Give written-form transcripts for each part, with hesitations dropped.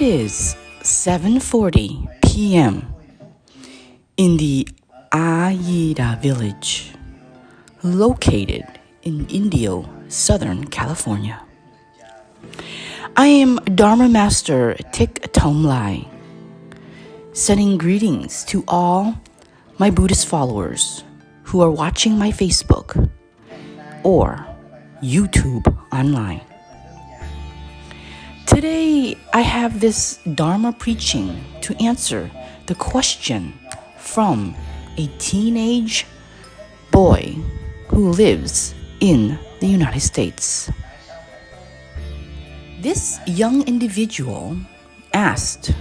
It is 7:40 p.m. in the Ayida village, located in Indio, Southern California. I am Dharma Master Thich sending greetings to all my Buddhist followers who are watching my Facebook or YouTube online. Today, I have this Dharma preaching to answer the question from a teenage boy who lives in the United States. This young individual asked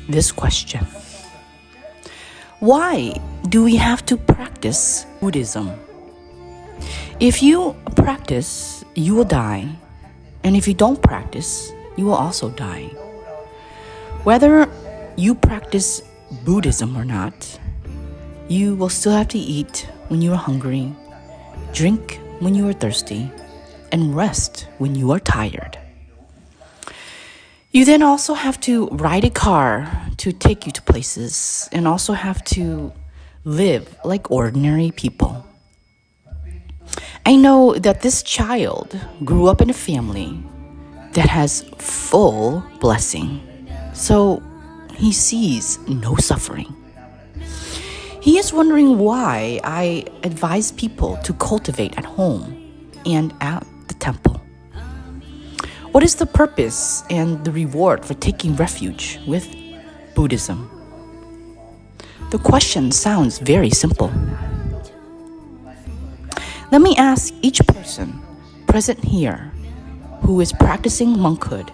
this question: why do we have to practice Buddhism? If you practice, you will die, and if you don't practice, you will also die. Whether you practice Buddhism or not, you will still have to eat when you are hungry, drink when you are thirsty, and rest when you are tired. You then also have to ride a car to take you to places and also have to live like ordinary people. I know that this child grew up in a family that has full blessing, so he sees no suffering. He is wondering why I advise people to cultivate at home and at the temple. What is the purpose and the reward for taking refuge with Buddhism? The question sounds very simple. Let me ask each person present here who is practicing monkhood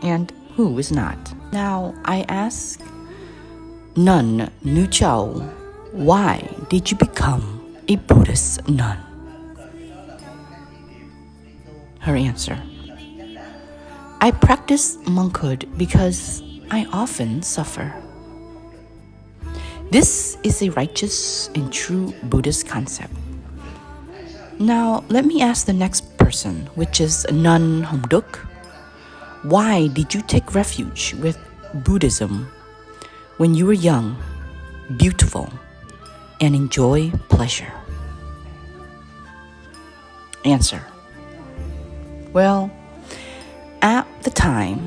and who is not. Now, I ask Nun Nu Chao, why did you become a Buddhist nun? Her answer: I practice monkhood because I often suffer. This is a righteous and true Buddhist concept. Now, let me ask the next person, which is Nun Homduk. Why did you take refuge with Buddhism when you were young, beautiful, and enjoy pleasure? Answer: well, at the time,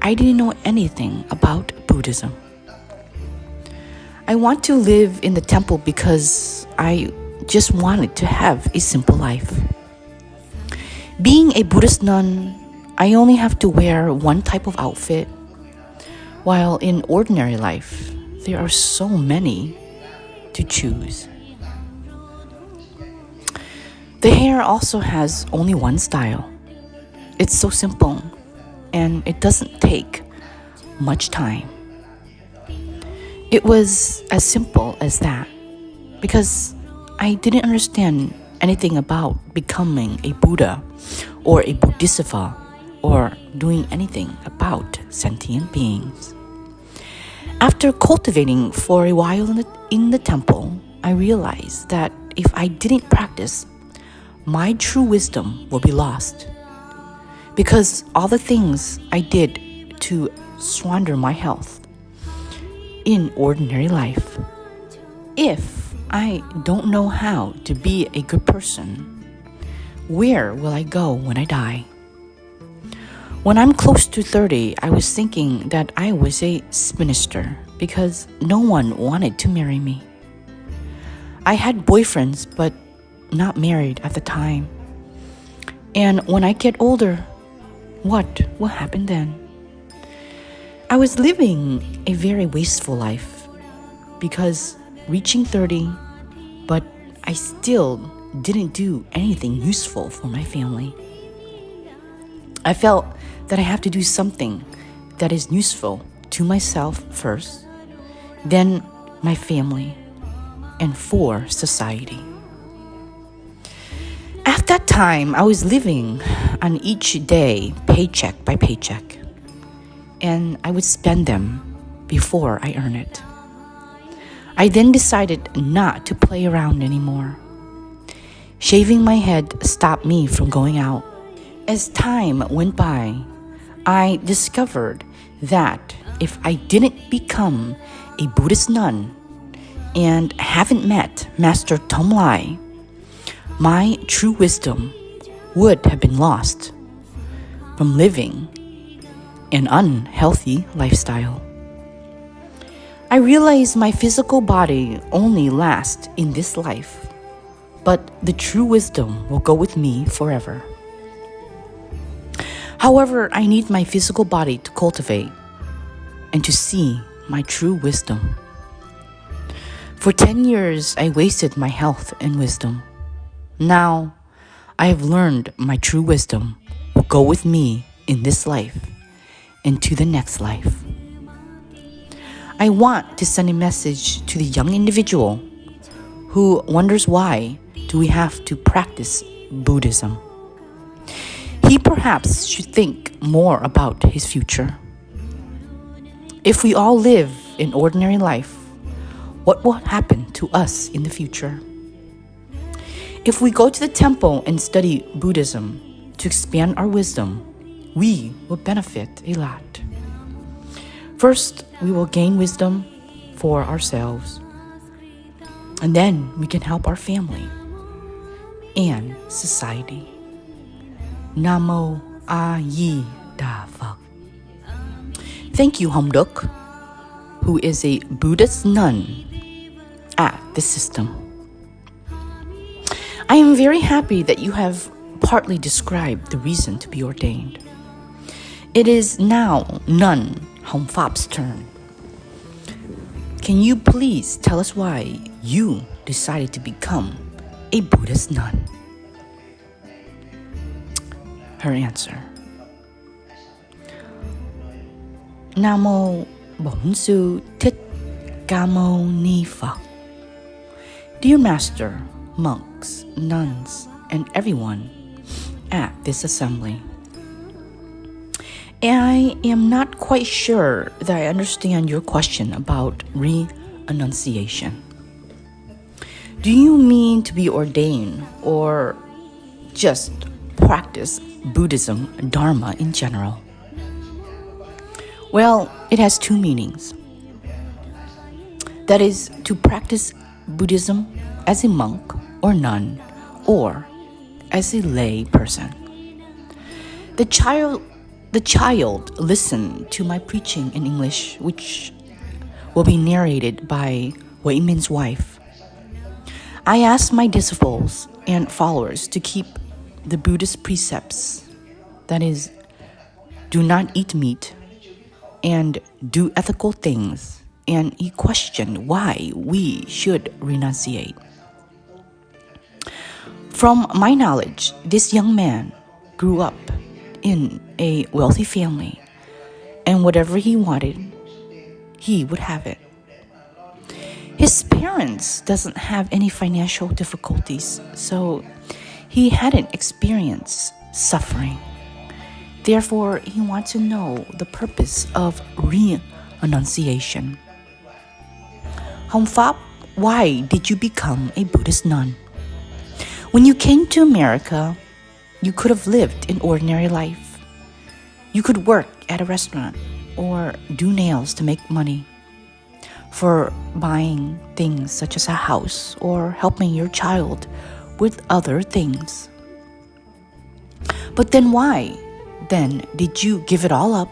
I didn't know anything about Buddhism. I want to live in the temple because I just wanted to have a simple life. Being a Buddhist nun, I only have to wear one type of outfit, while in ordinary life, there are so many to choose. The hair also has only one style. It's so simple, and it doesn't take much time. It was as simple as that, because I didn't understand anything about becoming a Buddha or a Bodhisattva or doing anything about sentient beings. After cultivating for a while in the temple, I realized that if I didn't practice, my true wisdom will be lost. Because all the things I did to squander my health in ordinary life. If I don't know how to be a good person, where will I go when I die? When I'm close to 30, I was thinking that I was a spinster because no one wanted to marry me. I had boyfriends, but not married at the time. And when I get older, what will happen then? I was living a very wasteful life because reaching 30, but I still didn't do anything useful for my family. I felt that I have to do something that is useful to myself first, then my family, and for society. At that time, I was living on each day, paycheck by paycheck, and I would spend them before I earn it. I then decided not to play around anymore. Shaving my head stopped me from going out. As time went by, I discovered that if I didn't become a Buddhist nun and haven't met Master Thong, my true wisdom would have been lost from living an unhealthy lifestyle. I realize my physical body only lasts in this life, but the true wisdom will go with me forever. However, I need my physical body to cultivate and to see my true wisdom. For 10 years, I wasted my health and wisdom. Now, I have learned my true wisdom will go with me in this life and to the next life. I want to send a message to the young individual who wonders why do we have to practice Buddhism. He perhaps should think more about his future. If we all live an ordinary life, what will happen to us in the future? If we go to the temple and study Buddhism to expand our wisdom, we will benefit a lot. First, we will gain wisdom for ourselves, and then we can help our family and society. Namo A Di Đà Phật. Thank you, Hom Duk, who is a Buddhist nun at the system. I am very happy that you have partly described the reason to be ordained. It is now Nun Hom Phap's turn. Can you please tell us why you decided to become a Buddhist nun? Her answer. Namo Bổn Sư Thích Ca Mâu Ni Phật. Dear Master, monks, nuns, and everyone at this assembly, I am not quite sure that I understand your question about renunciation. Do you mean to be ordained or just practice Buddhism, Dharma in general? Well, it has two meanings. That is, to practice Buddhism as a monk or nun or as a lay person. The child listened to my preaching in English, which will be narrated by Wei Min's wife. I asked my disciples and followers to keep the Buddhist precepts, that is, do not eat meat and do ethical things, and he questioned why we should renunciate. From my knowledge, this young man grew up in a wealthy family, and whatever he wanted, he would have it. His parents doesn't have any financial difficulties, so he hadn't experienced suffering. Therefore, he wants to know the purpose of renunciation. Hom Phap, why did you become a Buddhist nun? When you came to America, you could have lived an ordinary life. You could work at a restaurant or do nails to make money for buying things such as a house or helping your child with other things. But then why did you give it all up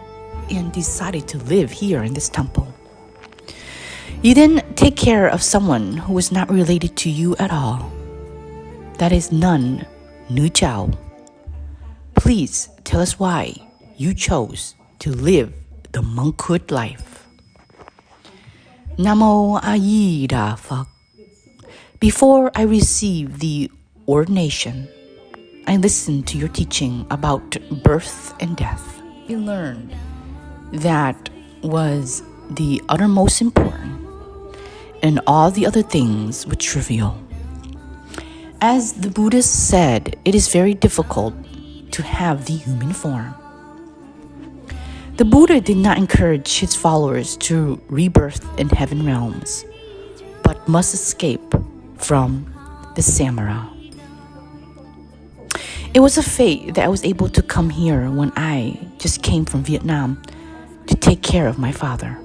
and decided to live here in this temple? You didn't take care of someone who was not related to you at all. That is Nun Nu Chao. Please tell us why you chose to live the monkhood life. Namo A Di Đà Phật. Before I received the ordination, I listened to your teaching about birth and death. I learned that was the uttermost important, and all the other things were trivial. As the Buddhists said, it is very difficult to have the human form. The Buddha did not encourage his followers to rebirth in heaven realms, but must escape from the Samara. It was a fate that I was able to come here when I just came from Vietnam to take care of my father.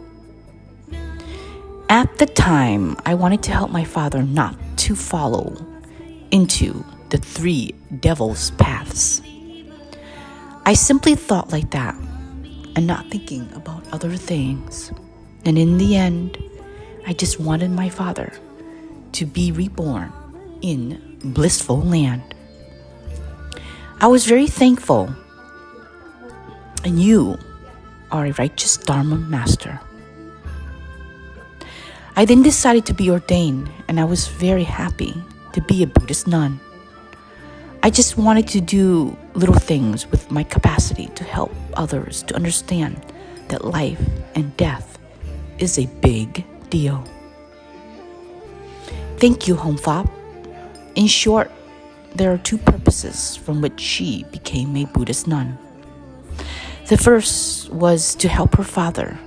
At the time, I wanted to help my father not to follow into the three devils' paths. I simply thought like that and not thinking about other things. And in the end, I just wanted my father to be reborn in blissful land. I was very thankful, and you are a righteous Dharma master. I then decided to be ordained, and I was very happy to be a Buddhist nun. I just wanted to do little things with my capacity to help others to understand that life and death is a big deal. Thank you, Hong Fab. In short, there are two purposes from which she became a Buddhist nun. The first was to help her father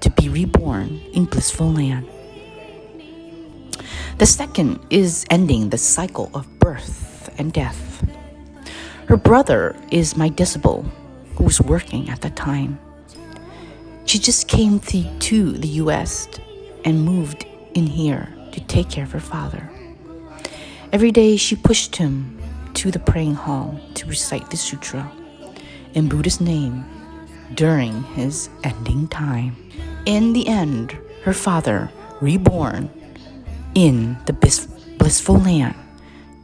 to be reborn in blissful land. The second is ending the cycle of birth and death. Her brother is my disciple who was working at the time. She just came to the US and moved in here to take care of her father. Every day she pushed him to the praying hall to recite the sutra in Buddha's name during his ending time. In the end, her father reborn in the blissful land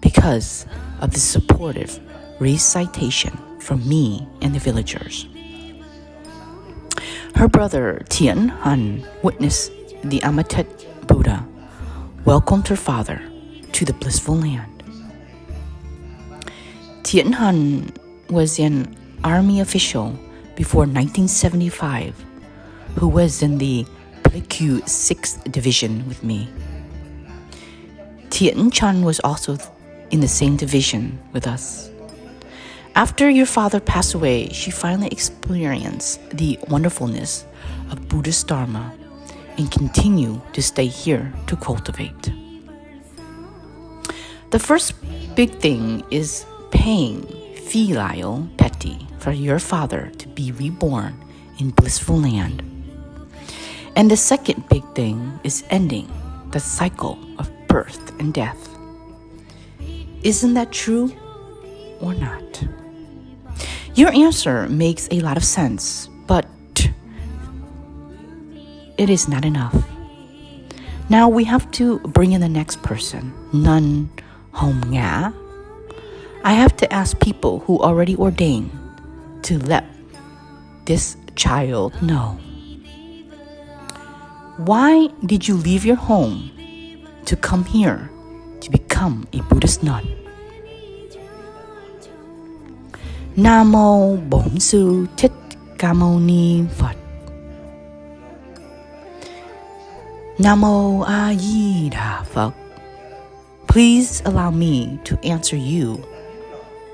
because of the supportive recitation from me and the villagers. Her brother Tien Han witnessed the Amatet Buddha welcomed her father to the blissful land. Tien Han was an army official before 1975 who was in the PQ 6th Division with me. Tien Chan was also in the same division with us. After your father passed away, she finally experienced the wonderfulness of Buddhist Dharma and continued to stay here to cultivate. The first big thing is paying filial piety for your father to be reborn in blissful land. And the second big thing is ending the cycle of birth and death. Isn't that true or not? Your answer makes a lot of sense, but it is not enough. Now we have to bring in the next person, Nun Hong Nga. I have to ask people who already ordained to let this child know. Why did you leave your home to come here to become a Buddhist nun? Nam Mô Bổn Sư Thích Ca Mâu Ni Phật. Nam Mô A Di Đà Phật. Please allow me to answer you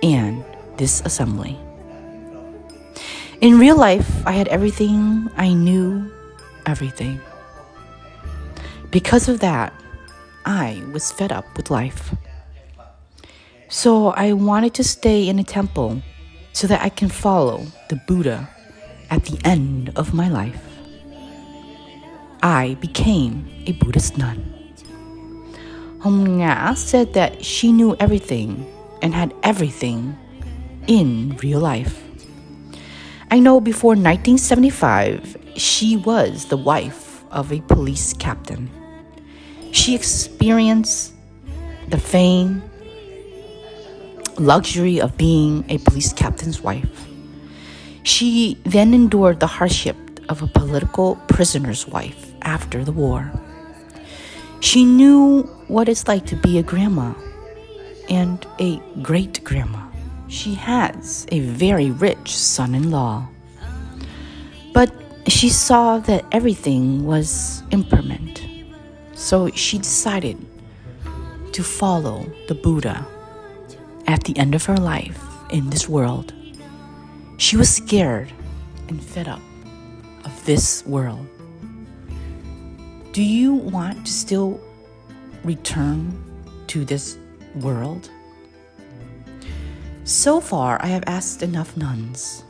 and this assembly. In real life, I had everything. I knew everything. Because of that, I was fed up with life. So I wanted to stay in a temple so that I can follow the Buddha at the end of my life. I became a Buddhist nun. Hong Nga said that she knew everything and had everything in real life. I know before 1975, she was the wife of a police captain. She experienced the fame, luxury of being a police captain's wife. She then endured the hardship of a political prisoner's wife after the war. She knew what it's like to be a grandma and a great-grandma. She has a very rich son-in-law. But she saw that everything was impermanent. So she decided to follow the Buddha at the end of her life in this world. She was scared and fed up of this world. Do you want to still return to this world? So far, I have asked enough nuns.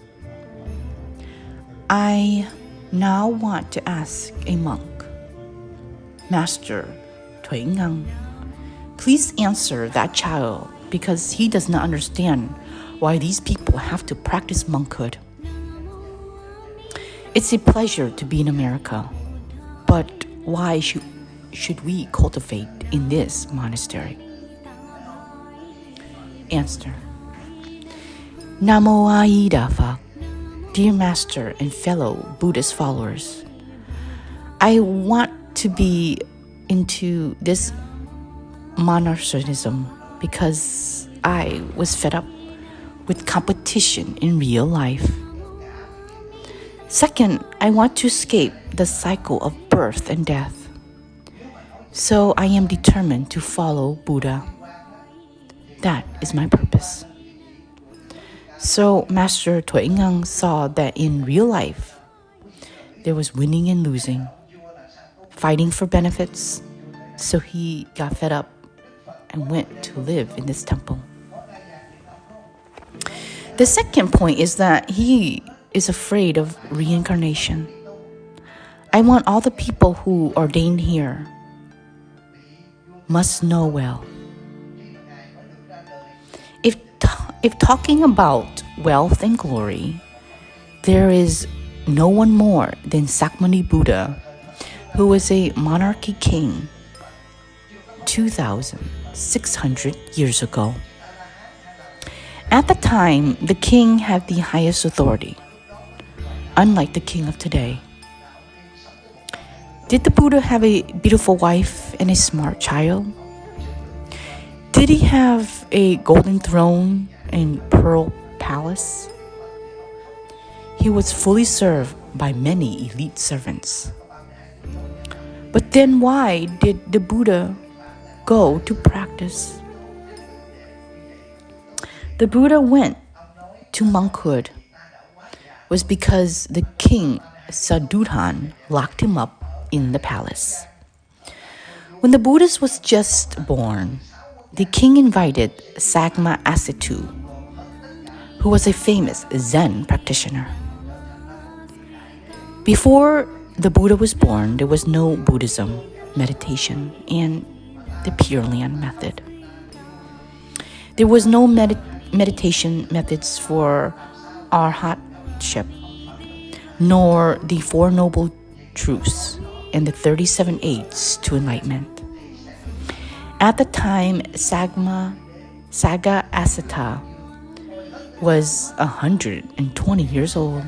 I now want to ask a monk, Master Tuingang, please answer that child because he does not understand why these people have to practice monkhood. It's a pleasure to be in America, but why should we cultivate in this monastery? Answer. Namo Aida. Dear Master and fellow Buddhist followers, I want to be into this monasticism because I was fed up with competition in real life. Second, I want to escape the cycle of birth and death. So I am determined to follow Buddha. That is my purpose. So Master Tuingang saw that in real life, there was winning and losing, fighting for benefits, so he got fed up and went to live in this temple. The second point is that he is afraid of reincarnation. I want all the people who ordained here must know well. If talking about wealth and glory, there is no one more than Sakyamuni Buddha, who was a monarchy king 2,600 years ago. At the time, the king had the highest authority, unlike the king of today. Did the Buddha have a beautiful wife and a smart child? Did he have a golden throne and pearl palace? He was fully served by many elite servants. But then why did the Buddha go to practice? The Buddha went to monkhood was because the king Sadudhan locked him up in the palace. When the Buddha was just born, the king invited Sagma Asitu, who was a famous Zen practitioner. Before the Buddha was born, there was no Buddhism, meditation, and the Pure Land method. There was no meditation methods for arhatship, nor the Four Noble Truths and the 37 Aids to Enlightenment. At the time, Saga Asita was 120 years old.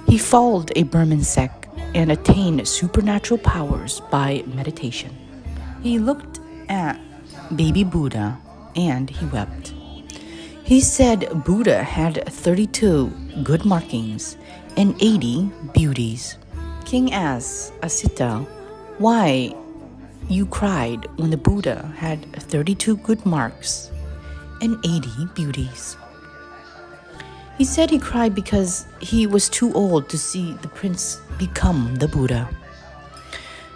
He followed a Burman sect and attained supernatural powers by meditation. He looked at baby Buddha and he wept. He said Buddha had 32 good markings and 80 beauties. King asked Asita why you cried when the Buddha had 32 good marks and 80 beauties. He said he cried because he was too old to see the prince become the Buddha.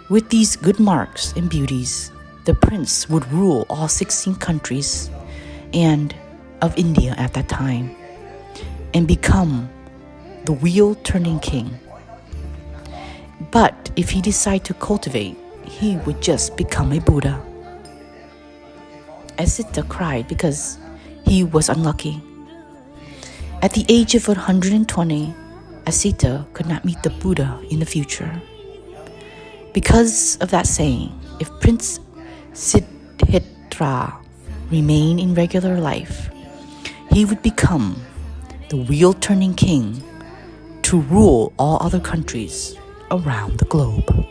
With these good marks and beauties, the prince would rule all 16 countries and of India at that time and become the wheel-turning king. But if he decided to cultivate, he would just become a Buddha. Asita cried because he was unlucky. At the age of 120, Asita could not meet the Buddha in the future. Because of that saying, if Prince Siddhartha remained in regular life, he would become the wheel-turning king to rule all other countries around the globe.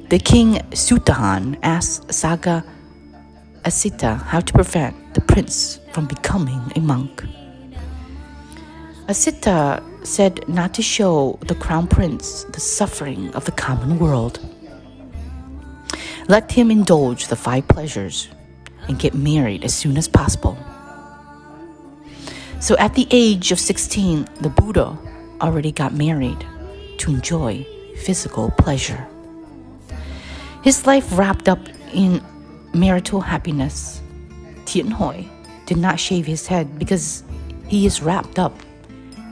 The king Sutahan asked Saga Asita how to prevent the prince from becoming a monk. Asita said not to show the crown prince the suffering of the common world. Let him indulge the 5 pleasures and get married as soon as possible. So at the age of 16, the Buddha already got married to enjoy physical pleasure. His life wrapped up in marital happiness. Tien Hoi did not shave his head because he is wrapped up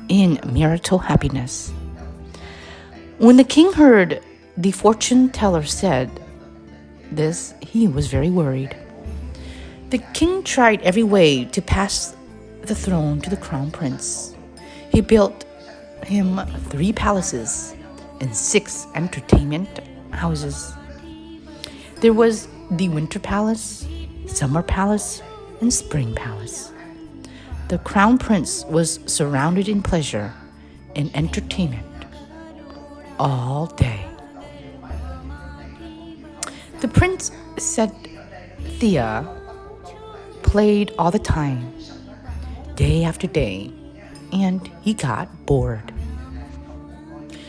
in marital happiness. When the king heard the fortune teller said this, he was very worried. The king tried every way to pass the throne to the crown prince. He built him 3 palaces and 6 entertainment houses. There was the winter palace, summer palace, and spring palace. The crown prince was surrounded in pleasure and entertainment all day. The prince said Thea played all the time, day after day, and he got bored.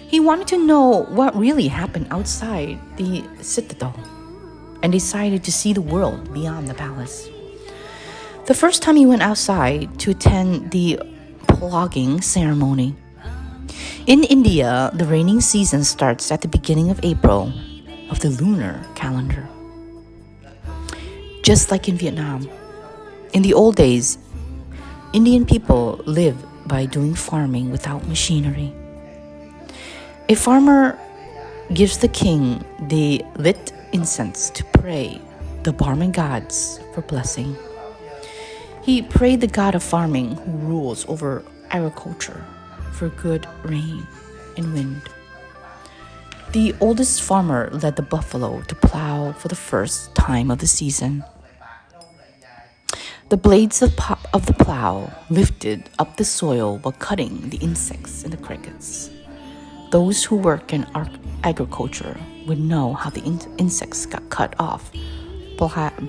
He wanted to know what really happened outside the citadel and decided to see the world beyond the palace. The first time he went outside to attend the ploughing ceremony. In India, the rainy season starts at the beginning of April of the lunar calendar. Just like in Vietnam, in the old days, Indian people lived by doing farming without machinery. A farmer gives the king the lit incense to pray the Dharma gods for blessing. He prayed the god of farming who rules over agriculture for good rain and wind. The oldest farmer led the buffalo to plow for the first time of the season. The blades of the plow lifted up the soil while cutting the insects and the crickets. Those who work in agriculture would know how the insects got cut off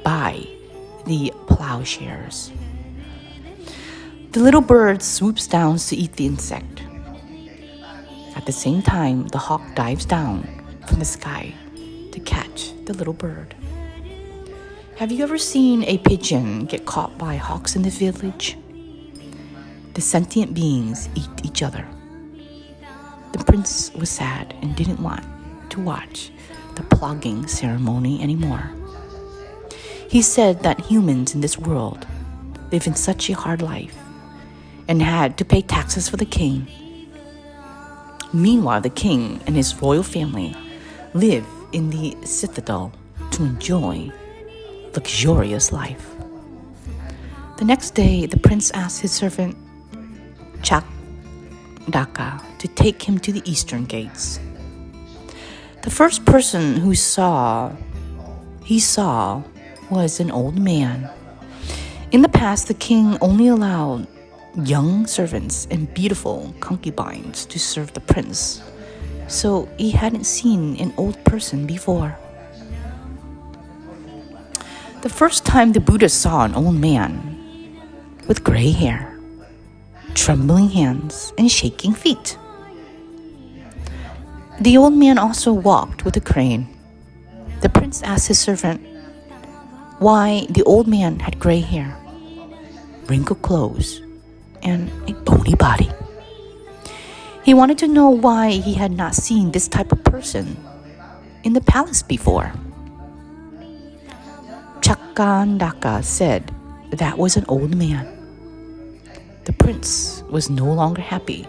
by the plowshares. The little bird swoops down to eat the insect. At the same time, the hawk dives down from the sky to catch the little bird. Have you ever seen a pigeon get caught by hawks in the village? The sentient beings eat each other. The prince was sad and didn't want to watch the ploughing ceremony anymore. He said that humans in this world live in such a hard life and had to pay taxes for the king. Meanwhile, the king and his royal family live in the citadel to enjoy luxurious life. The next day, the prince asked his servant Chakdaka to take him to the eastern gates. The first person he saw was an old man. In the past, the king only allowed young servants and beautiful concubines to serve the prince, so he hadn't seen an old person before. The first time the Buddha saw an old man with gray hair, trembling hands, and shaking feet. The old man also walked with a cane. The prince asked his servant why the old man had gray hair, wrinkled clothes, and a bony body. He wanted to know why he had not seen this type of person in the palace before. Chakandaka said that was an old man. The prince was no longer happy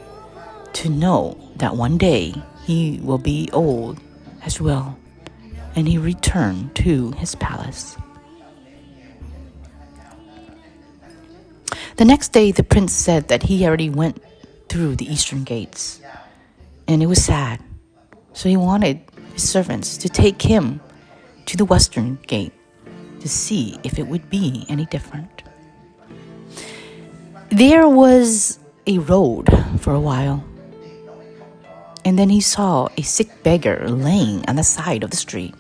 to know that one day he will be old as well, and he returned to his palace. The next day, the prince said that he already went through the eastern gates, and it was sad. So he wanted his servants to take him to the western gate to see if it would be any different. There was a road for a while, and then he saw a sick beggar laying on the side of the street.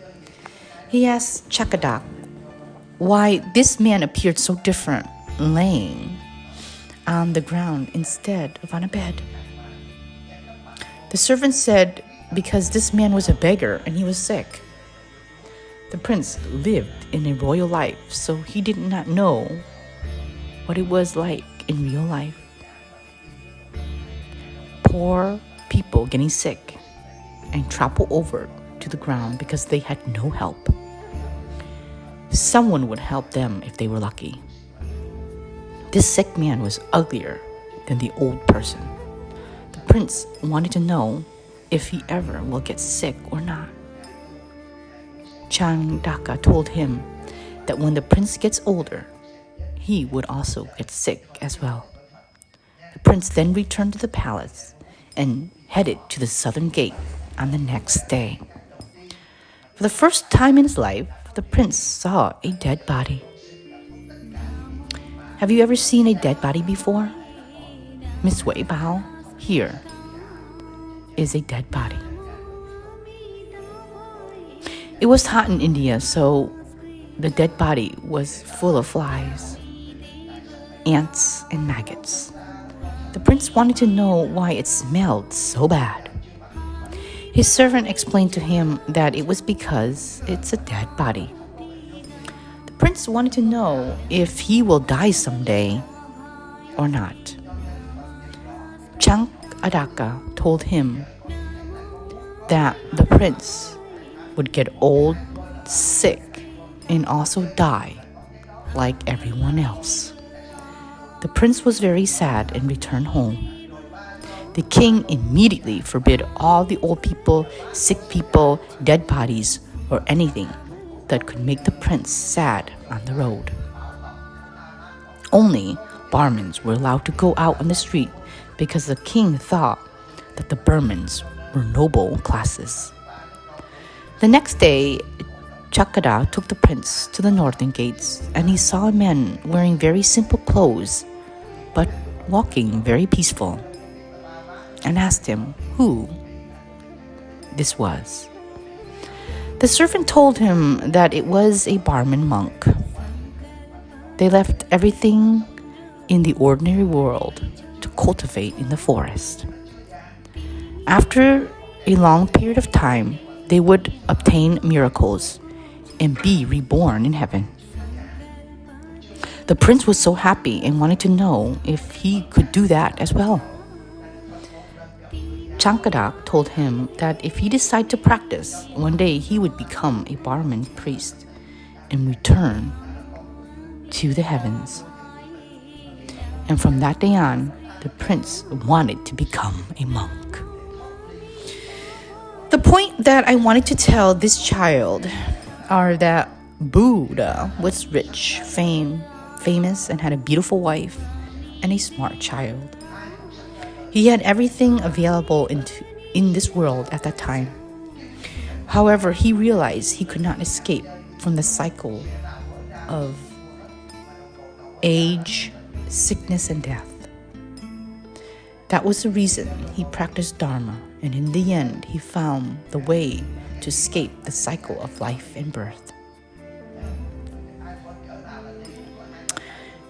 He asked Chakadak why this man appeared so different, laying on the ground instead of on a bed. The servant said because this man was a beggar and he was sick. The prince lived in a royal life, so he did not know what it was like in real life. Poor people getting sick and topple over to the ground because they had no help. Someone would help them if they were lucky. This sick man was uglier than the old person. The prince wanted to know if he ever will get sick or not. Chandaka told him that when the prince gets older, he would also get sick as well. The prince then returned to the palace and headed to the southern gate on the next day. For the first time in his life, the prince saw a dead body. Have you ever seen a dead body before? Miss Wei Bao, here is a dead body. It was hot in India, so the dead body was full of flies, ants, and maggots. The prince wanted to know why it smelled so bad. His servant explained to him that it was because it's a dead body. The prince wanted to know if he will die someday or not. Chankadaka told him that the prince would get old, sick, and also die like everyone else. The prince was very sad and returned home. The king immediately forbid all the old people, sick people, dead bodies, or anything that could make the prince sad on the road. Only Brahmins were allowed to go out on the street because the king thought that the Brahmins were noble classes. The next day, Chakada took the prince to the northern gates, and he saw a man wearing very simple clothes, but walking very peaceful, and asked him who this was. The servant told him that it was a Brahmin monk. They left everything in the ordinary world to cultivate in the forest. After a long period of time, they would obtain miracles and be reborn in heaven. The prince was so happy and wanted to know if he could do that as well. Chankadak told him that if he decided to practice, one day he would become a Brahmin priest and return to the heavens. And from that day on, the prince wanted to become a monk. The point that I wanted to tell this child are that Buddha was rich, famous, and had a beautiful wife and a smart child. He had everything available in this world at that time. However, he realized he could not escape from the cycle of age, sickness, and death. That was the reason he practiced Dharma, and in the end, he found the way to escape the cycle of life and birth.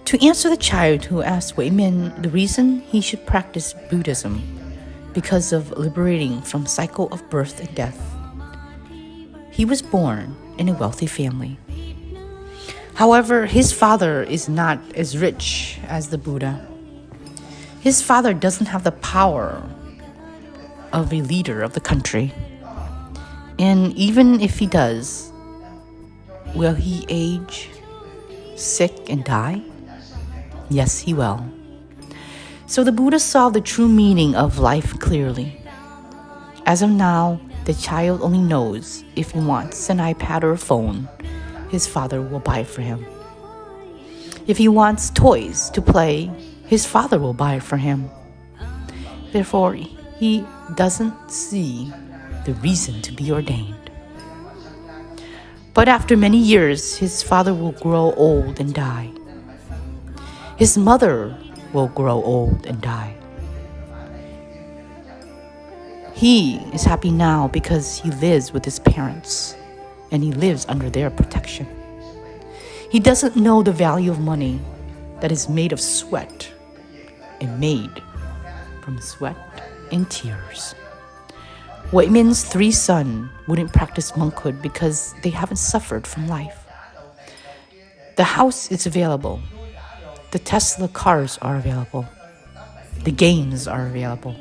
To answer the child who asked Wei Min the reason he should practice Buddhism because of liberating from cycle of birth and death, he was born in a wealthy family. However, his father is not as rich as the Buddha. His father doesn't have the power of a leader of the country. And even if he does, will he age, sick, and die? Yes, he will. So the Buddha saw the true meaning of life clearly. As of now, the child only knows if he wants an iPad or a phone, his father will buy it for him. If he wants toys to play, his father will buy it for him. Therefore, he doesn't see the reason to be ordained. But after many years, his father will grow old and die. His mother will grow old and die. He is happy now because he lives with his parents and he lives under their protection. He doesn't know the value of money that is made of sweat and made from sweat and tears. Wei Min's 3 sons wouldn't practice monkhood because they haven't suffered from life. The house is available. The Tesla cars are available. The games are available.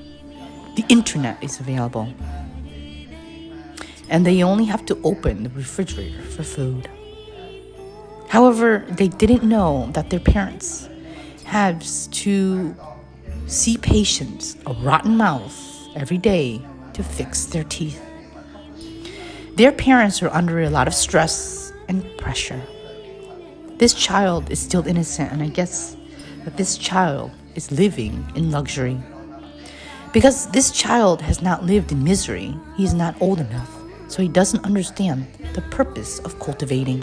The internet is available. And they only have to open the refrigerator for food. However, they didn't know that their parents had to see patients a rotten mouth every day to fix their teeth. Their parents are under a lot of stress and pressure. This child is still innocent, and I guess that this child is living in luxury. Because this child has not lived in misery, he is not old enough, so he doesn't understand the purpose of cultivating.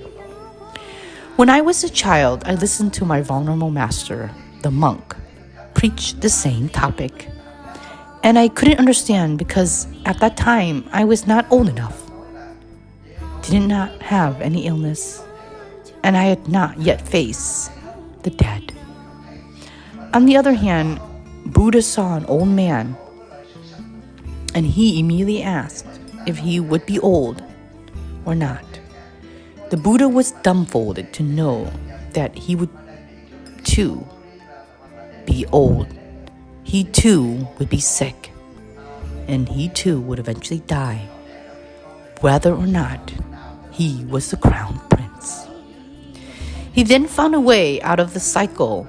When I was a child, I listened to my vulnerable master, the monk, preach the same topic. And I couldn't understand because at that time, I was not old enough, did not have any illness, and I had not yet faced the dead. On the other hand, Buddha saw an old man, and he immediately asked if he would be old or not. The Buddha was dumbfounded to know that he would too be old. He too would be sick, and he too would eventually die, whether or not he was the crown prince. He then found a way out of the cycle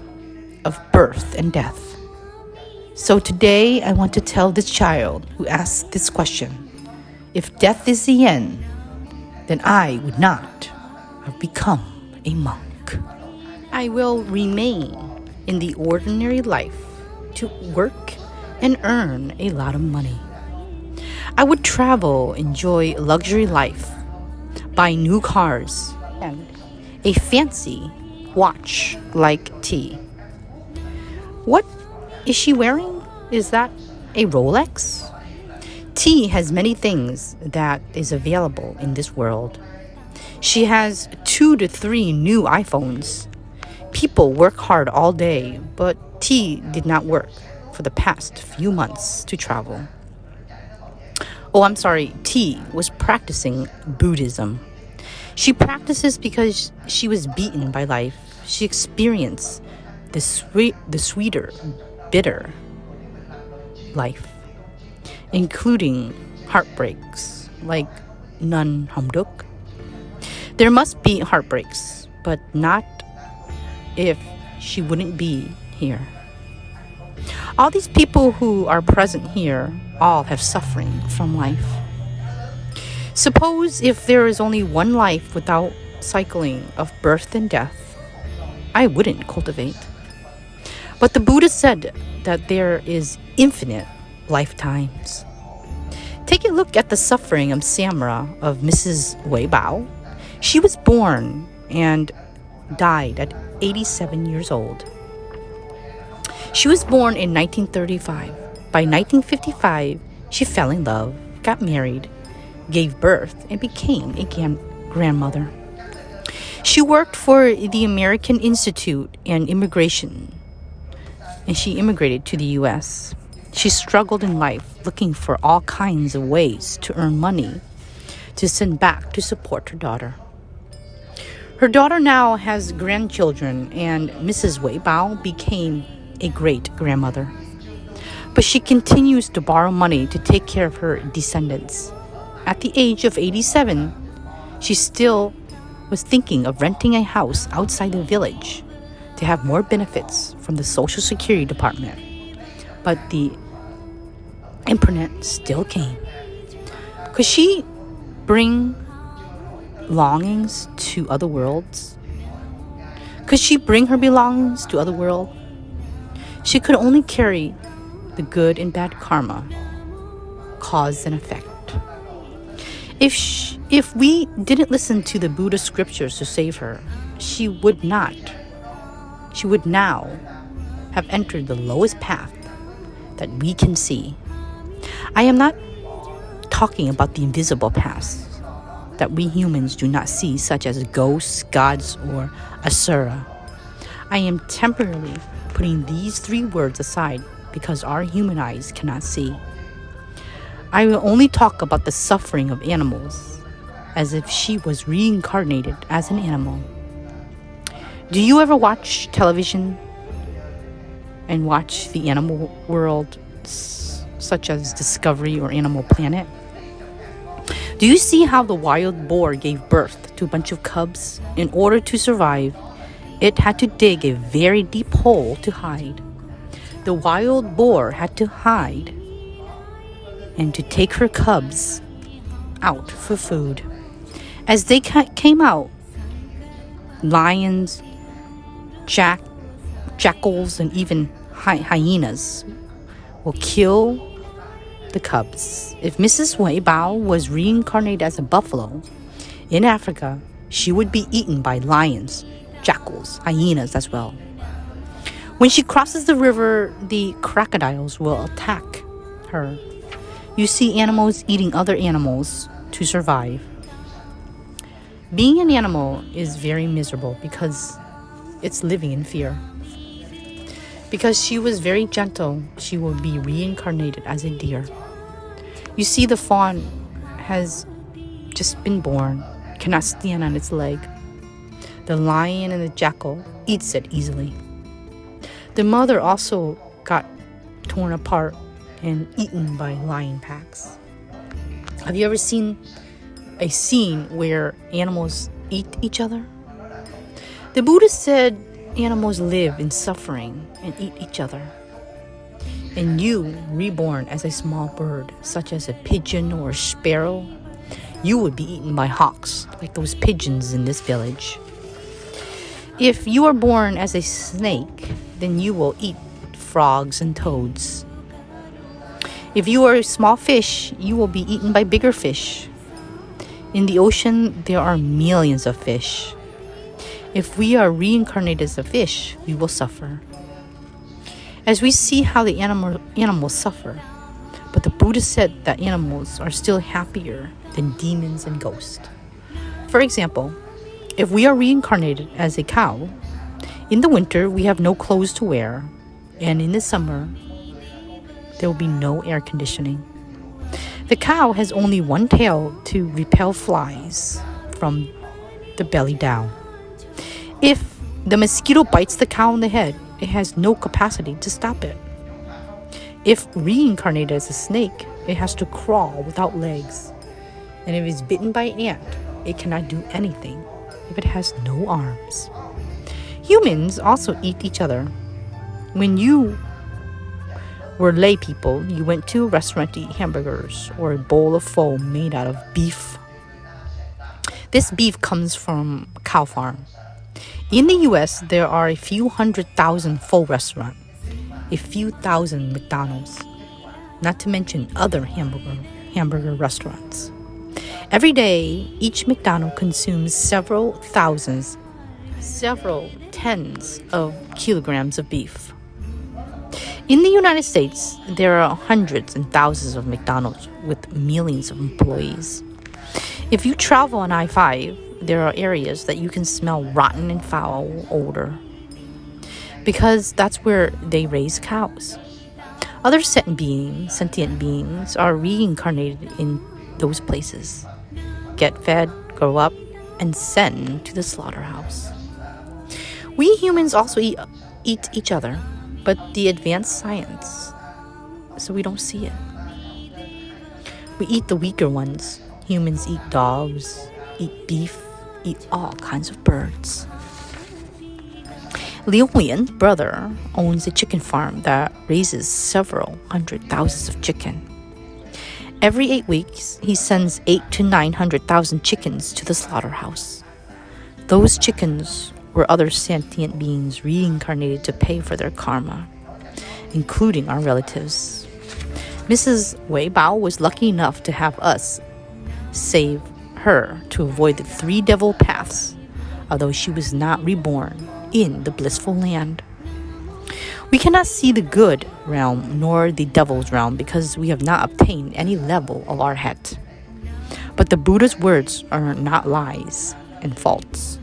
of birth and death. So today I want to tell this child who asked this question, if death is the end, then I would not have become a monk. I will remain in the ordinary life to work and earn a lot of money. I would travel, enjoy luxury life, buy new cars, and a fancy watch like T. What is she wearing? Is that a Rolex? T has many things that is available in this world. She has 2 to 3 new iPhones. People work hard all day, but T did not work for the past few months to travel. T was practicing Buddhism. She practices because she was beaten by life. She experienced the sweeter, bitter life, including heartbreaks like Nun Hamduk. There must be heartbreaks, but not if she wouldn't be here. All these people who are present here all have suffering from life. Suppose if there is only one life without cycling of birth and death, I wouldn't cultivate. But the Buddha said that there is infinite lifetimes. Take a look at the suffering of Samra of Mrs. Wei Bao. She was born and died at 87 years old. She was born in 1935. By 1955, she fell in love, got married, gave birth, and became a grandmother. She worked for the American Institute and Immigration, and she immigrated to the U.S. She struggled in life, looking for all kinds of ways to earn money to send back to support her daughter. Her daughter now has grandchildren, and Mrs. Wei Bao became a great-grandmother. But she continues to borrow money to take care of her descendants. At the age of 87, she still was thinking of renting a house outside the village to have more benefits from the Social Security Department. But the internet still came. Could she bring longings to other worlds? Could she bring her belongings to other world? She could only carry the good and bad karma, cause and effect. If we didn't listen to the Buddha scriptures to save her, she would now have entered the lowest path that we can see. I am not talking about the invisible paths that we humans do not see, such as ghosts, gods, or asura. I am temporarily putting these 3 words aside because our human eyes cannot see. I will only talk about the suffering of animals as if she was reincarnated as an animal. Do you ever watch television and watch the animal world, such as Discovery or Animal Planet? Do you see how the wild boar gave birth to a bunch of cubs? In order to survive, it had to dig a very deep hole to hide. The wild boar had to hide and to take her cubs out for food. As they came out, lions, jackals, and even hyenas will kill the cubs. If Mrs. Wei Bao was reincarnated as a buffalo in Africa, she would be eaten by lions, jackals, hyenas as well. When she crosses the river, the crocodiles will attack her. You see animals eating other animals to survive. Being an animal is very miserable because it's living in fear. Because she was very gentle, she will be reincarnated as a deer. You see, the fawn has just been born, cannot stand on its leg. The lion and the jackal eats it easily. The mother also got torn apart and eaten by lion packs. Have you ever seen a scene where animals eat each other? The Buddha said animals live in suffering and eat each other. And you, reborn as a small bird, such as a pigeon or a sparrow, you would be eaten by hawks, like those pigeons in this village. If you are born as a snake, then you will eat frogs and toads. If you are a small fish, you will be eaten by bigger fish. In the ocean, there are millions of fish. If we are reincarnated as a fish, we will suffer. As we see how the animals suffer, but the Buddha said that animals are still happier than demons and ghosts. For example, if we are reincarnated as a cow, in the winter we have no clothes to wear, and in the summer there will be no air conditioning. The cow has only one tail to repel flies from the belly down. If the mosquito bites the cow in the head, it has no capacity to stop it. If reincarnated as a snake, it has to crawl without legs. And if it's bitten by an ant, it cannot do anything if it has no arms. Humans also eat each other. When you were lay people, you went to a restaurant to eat hamburgers or a bowl of pho made out of beef. This beef comes from a cow farm. In the US, there are a few 100,000 pho restaurants, a few thousand McDonald's, not to mention other hamburger restaurants. Every day, each McDonald's consumes several tens of kilograms of beef. In the United States, there are hundreds and thousands of McDonald's with millions of employees. If you travel on I-5, there are areas that you can smell rotten and foul odor, because that's where they raise cows. Other sentient beings are reincarnated in those places, get fed, grow up, and sent to the slaughterhouse. We humans also eat each other, but the advanced science, so we don't see it. We eat the weaker ones. Humans eat dogs, eat beef, eat all kinds of birds. Liu Huiyan's brother owns a chicken farm that raises several hundred thousands of chicken. Every 8 weeks, he sends 800,000 to 900,000 chickens to the slaughterhouse. Those chickens were other sentient beings reincarnated to pay for their karma, including our relatives. Mrs. Wei Bao was lucky enough to have us save her to avoid the 3 devil paths, although she was not reborn in the blissful land. We cannot see the good realm nor the devil's realm because we have not obtained any level of arhat. But the Buddha's words are not lies and false.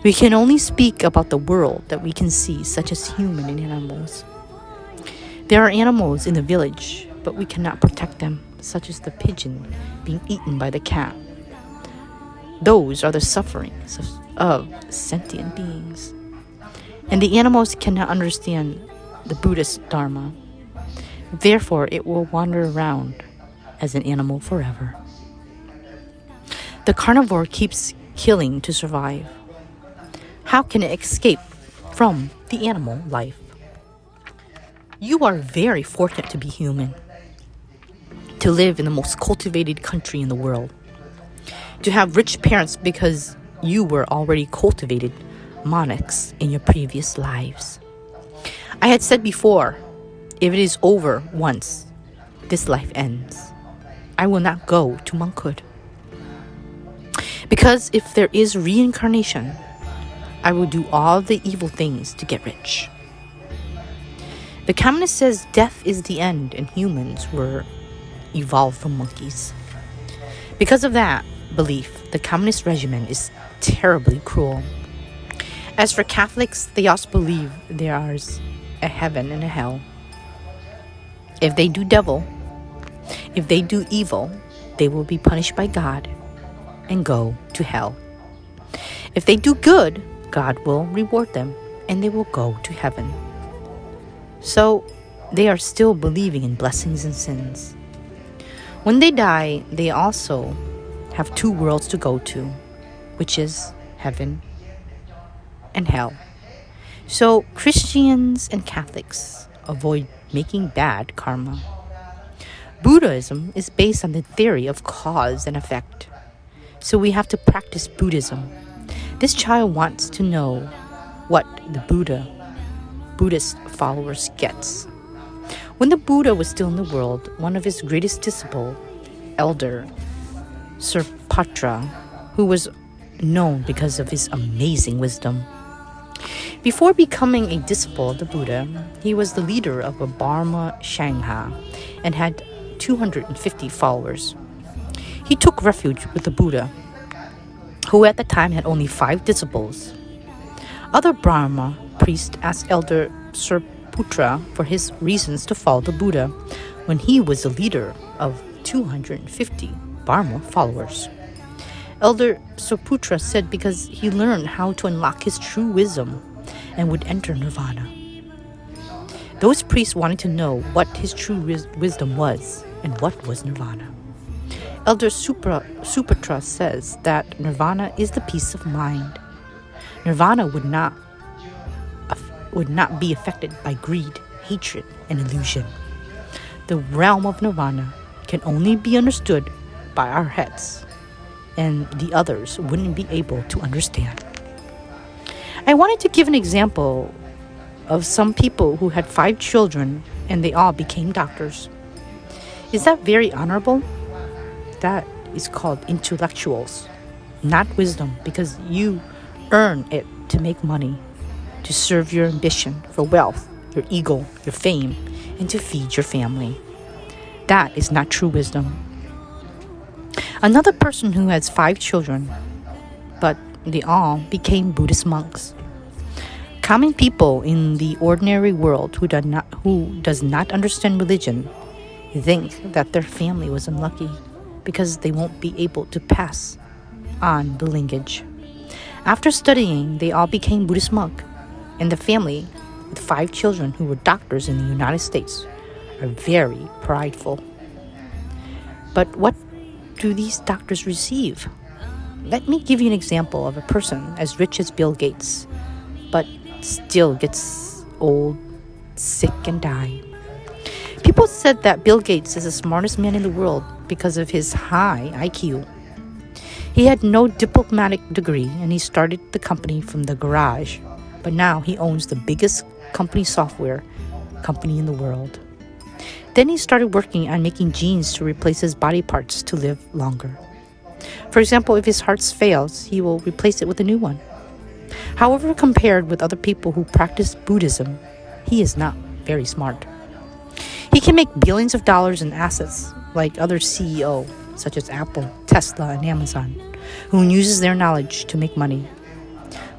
We can only speak about the world that we can see, such as human and animals. There are animals in the village, but we cannot protect them, such as the pigeon being eaten by the cat. Those are the sufferings of sentient beings. And the animals cannot understand the Buddhist Dharma. Therefore, it will wander around as an animal forever. The carnivore keeps killing to survive. How can it escape from the animal life? You are very fortunate to be human. to live in the most cultivated country in the world, to have rich parents because you were already cultivated monarchs in your previous lives. I had said before, if it is over once, this life ends. I will not go to monkhood. Because if there is reincarnation, I will do all the evil things to get rich. The communist says death is the end and humans were evolved from monkeys. Because of that belief, the communist regime is terribly cruel. As for Catholics, they also believe there is a heaven and a hell. If they do evil, they will be punished by God and go to hell. If they do good, God will reward them and they will go to heaven. So they are still believing in blessings and sins. When they die, they also have two worlds to go to, which is heaven and hell. So Christians and Catholics avoid making bad karma. Buddhism is based on the theory of cause and effect. So we have to practice Buddhism. This child wants to know what the Buddhist followers gets. When the Buddha was still in the world, one of his greatest disciples, Elder Saripatra, who was known because of his amazing wisdom. Before becoming a disciple of the Buddha, he was the leader of a Dharma Sangha and had 250 followers. He took refuge with the Buddha, who at the time had only 5 disciples. Other Brahma priests asked Elder Saripatra for his reasons to follow the Buddha when he was the leader of 250 Dharma followers. Elder Saripatra said because he learned how to unlock his true wisdom and would enter nirvana. Those priests wanted to know what his true wisdom was and what was nirvana. Elder Saripatra says that nirvana is the peace of mind. Nirvana would not be affected by greed, hatred, and illusion. The realm of nirvana can only be understood by our heads, and the others wouldn't be able to understand. I wanted to give an example of some people who had 5 children and they all became doctors. Is that very honorable? That is called intellectuals, not wisdom, because you earn it to make money, to serve your ambition for wealth, your ego, your fame, and to feed your family. That is not true wisdom. Another person who has 5 children, but they all became Buddhist monks. Common people in the ordinary world who does not understand religion think that their family was unlucky because they won't be able to pass on the lineage. After studying, they all became Buddhist monk, and the family with 5 children who were doctors in the United States are very prideful. But what do these doctors receive? Let me give you an example of a person as rich as Bill Gates, but still gets old, sick, and die. People said that Bill Gates is the smartest man in the world because of his high IQ. He had no diplomatic degree and he started the company from the garage, but now he owns the biggest software company in the world. Then he started working on making genes to replace his body parts to live longer. For example, if his heart fails, he will replace it with a new one. However, compared with other people who practice Buddhism, he is not very smart. He can make billions of dollars in assets like other CEOs such as Apple, Tesla, and Amazon, who uses their knowledge to make money.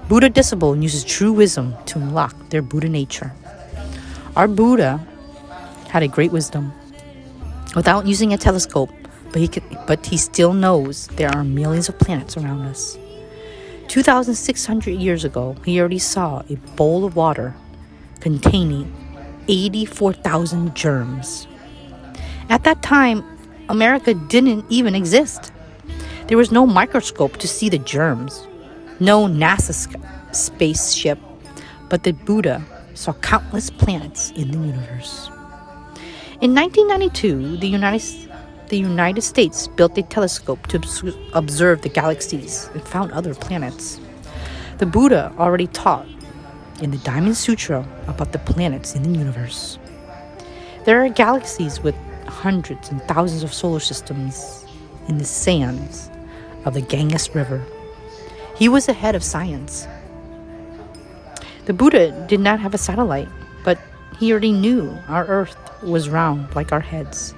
Buddha disciple uses true wisdom to unlock their Buddha nature. Our Buddha had a great wisdom. Without using a telescope, but he still knows there are millions of planets around us. 2,600 years ago, he already saw a bowl of water containing 84,000 germs. At that time, America didn't even exist. There was no microscope to see the germs, no NASA spaceship, but the Buddha saw countless planets in the universe. In 1992, the United the United States built a telescope to observe the galaxies and found other planets. The Buddha already taught in the Diamond Sutra about the planets in the universe. There are galaxies with hundreds and thousands of solar systems in the sands of the Ganges River. He was ahead of science. The Buddha did not have a satellite, but he already knew our earth was round like our heads.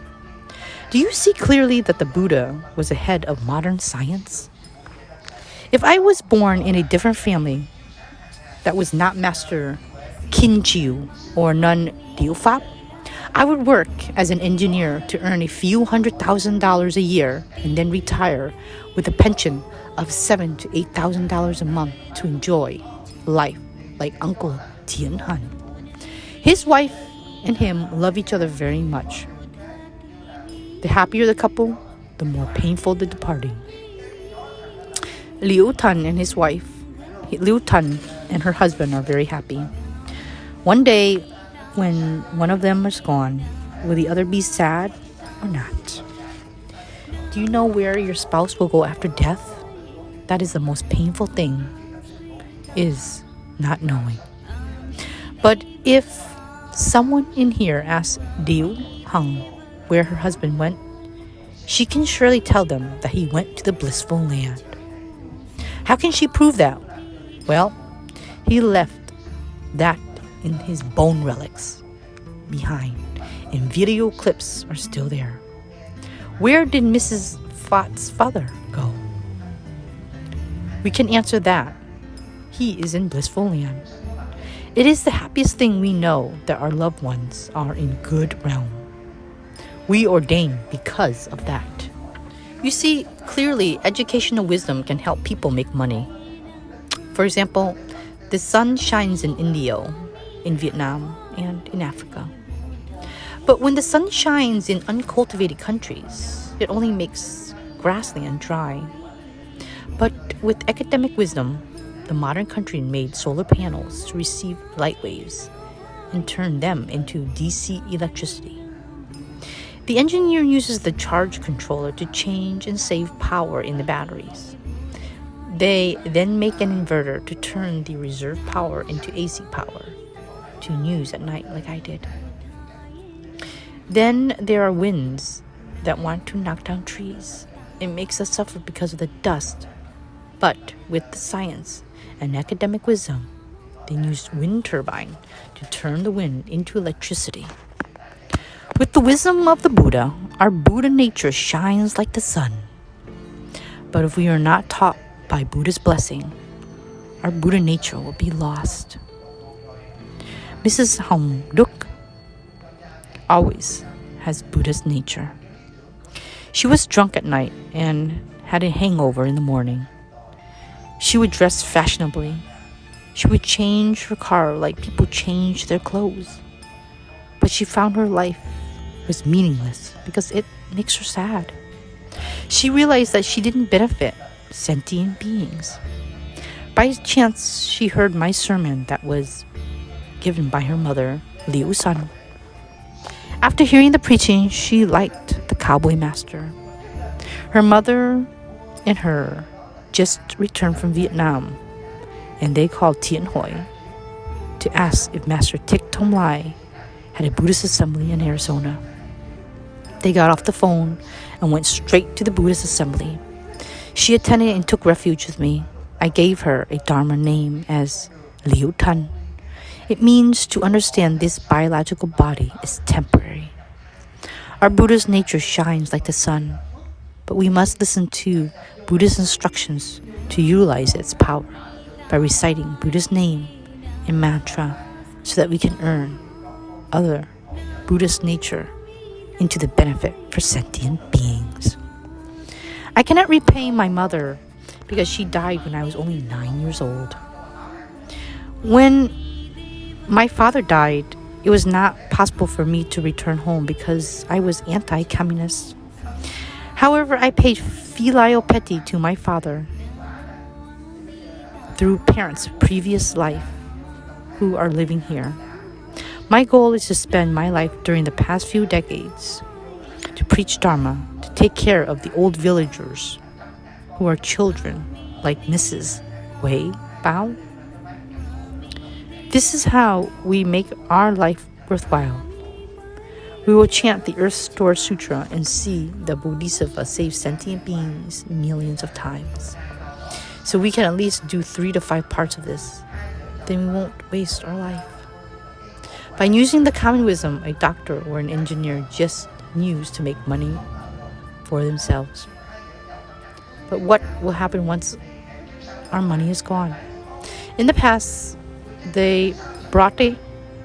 Do you see clearly that the Buddha was ahead of modern science? If I was born in a different family that was not Master Kinchiu or Nun Diufap, I would work as an engineer to earn a few $100,000 a year and then retire with a pension of $7,000 to $8,000 a month to enjoy life like Uncle Tien Han. His wife and him love each other very much. The happier the couple, the more painful the departing. Liu Tan and her husband are very happy. One day, when one of them is gone, will the other be sad or not? Do you know where your spouse will go after death? That is the most painful thing, is not knowing. But if someone in here asks Liu Hang where her husband went, she can surely tell them that he went to the blissful land. How can she prove that? Well, he left that in his bone relics behind, and video clips are still there. Where did Mrs. Fat's father go? We can answer that. He is in blissful land. It is the happiest thing we know that our loved ones are in good realm. We ordain because of that. You see, clearly, educational wisdom can help people make money. For example, the sun shines in India, in Vietnam, and in Africa. But when the sun shines in uncultivated countries, it only makes grassland dry. But with academic wisdom, the modern country made solar panels to receive light waves and turn them into DC electricity. The engineer uses the charge controller to change and save power in the batteries. They then make an inverter to turn the reserve power into AC power to use at night like I did. Then there are winds that want to knock down trees. It makes us suffer because of the dust. But with the science and academic wisdom, they used wind turbine to turn the wind into electricity. With the wisdom of the Buddha, our Buddha nature shines like the sun. But if we are not taught by Buddha's blessing, our Buddha nature will be lost. Mrs. Hong Duk always has Buddha's nature. She was drunk at night and had a hangover in the morning. She would dress fashionably. She would change her car like people change their clothes. But she found her life was meaningless because it makes her sad. She realized that she didn't benefit sentient beings. By chance, she heard my sermon that was given by her mother, Liu San. After hearing the preaching, she liked the cowboy master. Her mother and her just returned from Vietnam, and they called Tien Hoi to ask if Master Thich Tom Lai had a Buddhist assembly in Arizona. They got off the phone and went straight to the Buddhist assembly. She attended and took refuge with me. I gave her a Dharma name as Liu Tan. It means to understand this biological body is temporary. Our Buddha's nature shines like the sun, but we must listen to Buddha's instructions to utilize its power by reciting Buddha's name and mantra so that we can earn other Buddhist nature into the benefit for sentient beings. I cannot repay my mother because she died when I was only 9 years old. When my father died, it was not possible for me to return home because I was anti-communist. However, I paid filial piety to my father through parents' previous life who are living here. My goal is to spend my life during the past few decades to preach Dharma take care of the old villagers who are children like Mrs. Wei Bao. This is how we make our life worthwhile. We will chant the Earth Store Sutra and see the Bodhisattva save sentient beings millions of times. So we can at least do 3 to 5 parts of this. Then we won't waste our life. By using the common wisdom a doctor or an engineer just use to make money for themselves. But what will happen once our money is gone? In the past, they bought a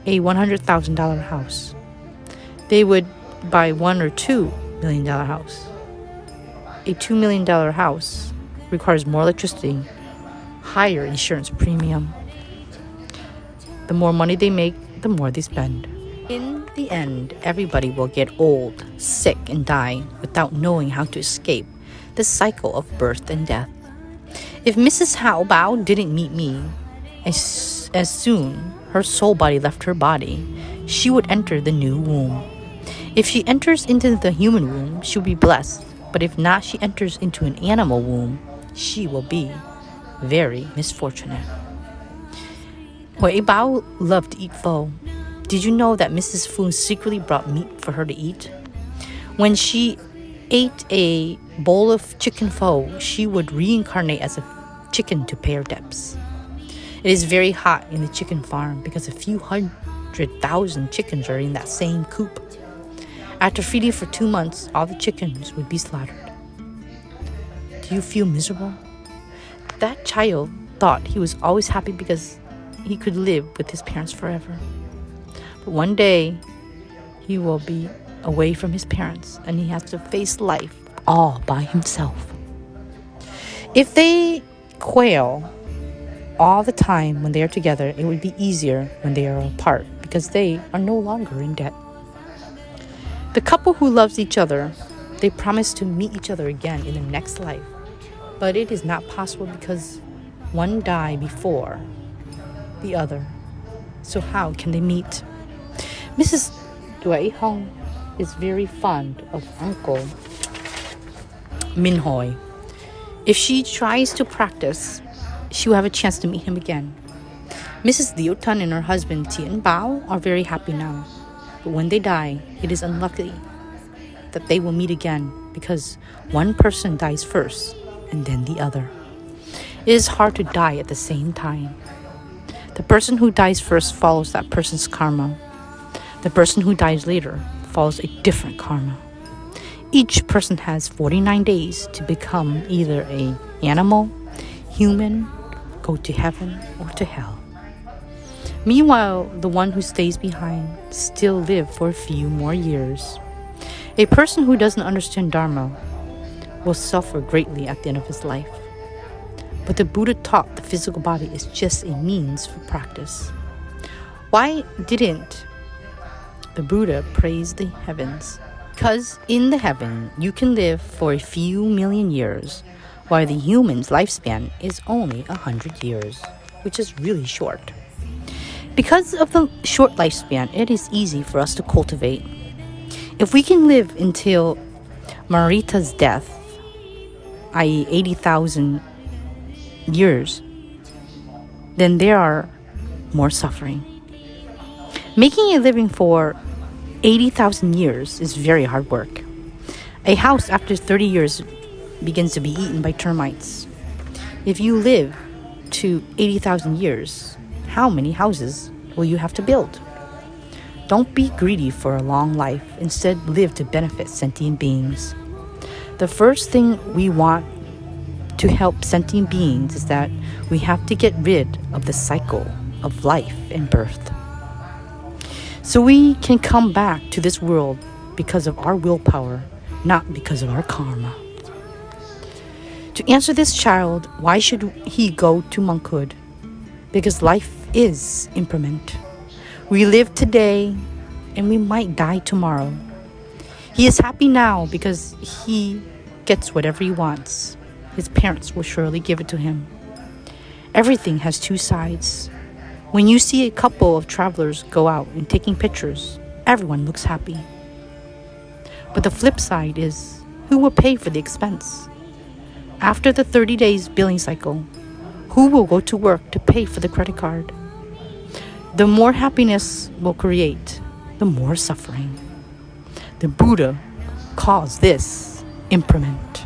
$100,000 house. They would buy $1 or $2 million house. A $2 million house requires more electricity, higher insurance premium. The more money they make, the more they spend. In the end, everybody will get old, sick, and die without knowing how to escape the cycle of birth and death. If Mrs. Hao Bao didn't meet me, as soon her soul body left her body, she would enter the new womb. If she enters into the human womb, she'll be blessed. But if not, she enters into an animal womb, she will be very misfortunate. Wei Bao loved to eat pho. Did you know that Mrs. Fu secretly brought meat for her to eat? When she ate a bowl of chicken pho, she would reincarnate as a chicken to pay her debts. It is very hot in the chicken farm because a few 100,000 chickens are in that same coop. After feeding for 2 months, all the chickens would be slaughtered. Do you feel miserable? That child thought he was always happy because he could live with his parents forever. But one day, he will be away from his parents and he has to face life all by himself. If they quail all the time when they are together, it would be easier when they are apart because they are no longer in debt. The couple who loves each other, they promise to meet each other again in the next life. But it is not possible because one died before the other. So how can they meet? Mrs. Dui Hong is very fond of Uncle Min Hoi. If she tries to practice, she will have a chance to meet him again. Mrs. Liu Tun and her husband Tien Bao are very happy now. But when they die, it is unlucky that they will meet again because one person dies first and then the other. It is hard to die at the same time. The person who dies first follows that person's karma. The person who dies later follows a different karma. Each person has 49 days to become either an animal, human, go to heaven, or to hell. Meanwhile, the one who stays behind still lives for a few more years. A person who doesn't understand Dharma will suffer greatly at the end of his life. But the Buddha taught the physical body is just a means for practice. Why didn't the Buddha praise the heavens? Because in the heaven, you can live for a few million years, while the human's lifespan is only 100 years, which is really short. Because of the short lifespan, it is easy for us to cultivate. If we can live until Marita's death, i.e. 80,000 years, then there are more suffering. Making a living for 80,000 years is very hard work. A house after 30 years begins to be eaten by termites. If you live to 80,000 years, how many houses will you have to build? Don't be greedy for a long life. Instead, live to benefit sentient beings. The first thing we want to help sentient beings is that we have to get rid of the cycle of life and birth. So we can come back to this world because of our willpower, not because of our karma. To answer this child, why should he go to monkhood? Because life is impermanent. We live today and we might die tomorrow. He is happy now because he gets whatever he wants. His parents will surely give it to him. Everything has two sides. When you see a couple of travelers go out and taking pictures, everyone looks happy. But the flip side is who will pay for the expense? After the 30 days billing cycle, who will go to work to pay for the credit card? The more happiness will create, the more suffering. The Buddha calls this impermanent.